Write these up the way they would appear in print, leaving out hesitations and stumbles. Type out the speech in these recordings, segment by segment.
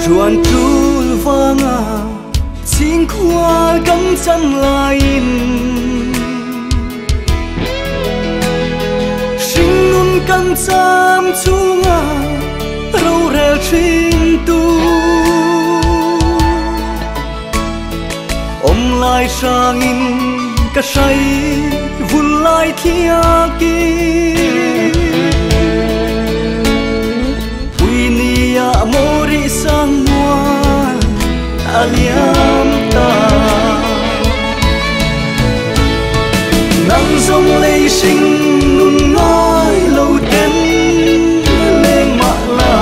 chuan trul vanga chính khoa gắn chân lại sinh nun căn chăm chunga râu rel trên tu ôm lại sang in cả say vun lại thia kia puinia mori sang mua aliam ta nắng rong lây sinh nun ngói lâu tên lên mạ là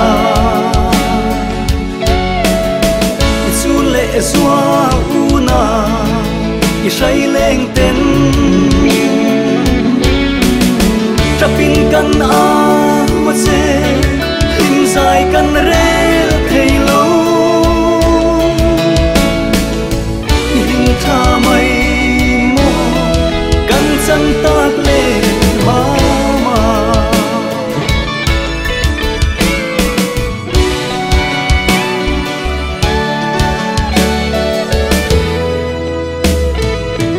su lệ xóa u na i say lên tên trapin căn a mà se hình dài căn rê thầy lâu hình tha mây mô căn chân tác lên hoa mà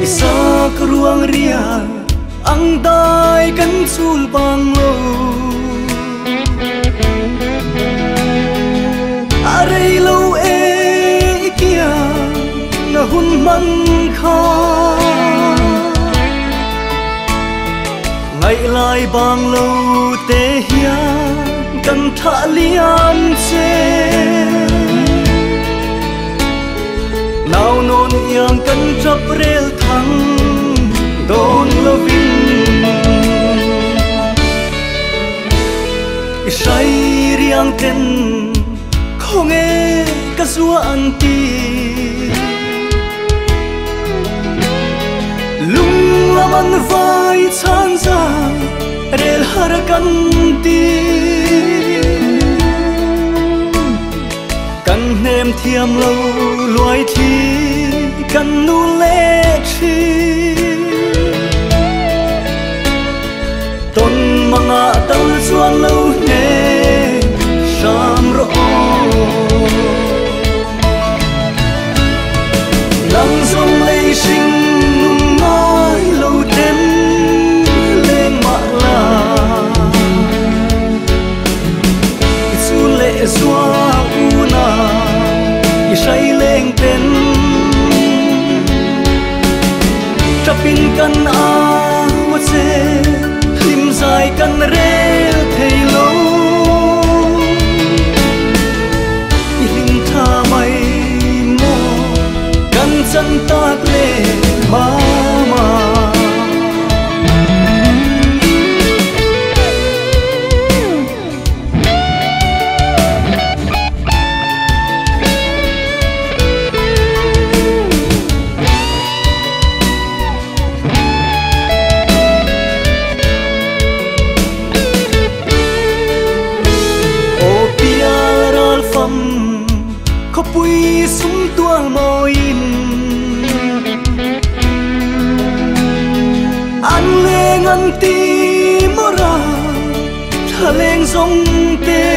isa ruang ria ang dai kan sul bang lo arei lo e kia na hun man kha ngày lại bang lo te hia kan tha lian che nào non yang kan trap rel thang don lo vin say riang ten không nghe cả zua anti lung lam an vai chan ra rel har kan ti kan nem thiam lâu loài thi kan nu lệ chi ton manga tal chuan lâu nè sam ro nắng rong lây sinh nun ngói lâu tên lên mạ là su lệ xóa u na i say lên tên trapin căn a mà se lim dài căn rê thầy lâu hình tha mây mô căn chân tác lệ ma mà có bụi súng tuang môi anh lên anh tim ra thà lên giống tê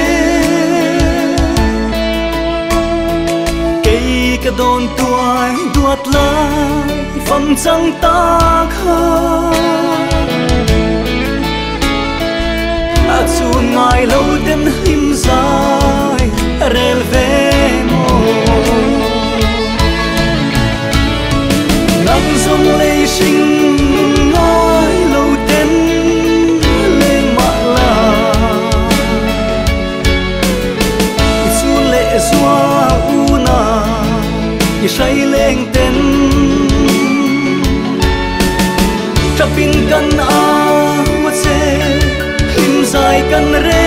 cây cái đòn tuai đuột lại phẩm trăng ta khơi chuồn ngài lâu tên him dài rel về nắng rong lây sinh ngói lâu tên lên mạ là su lệ xóa u na i say lên tên trapin căn a mà se hình dài căn rê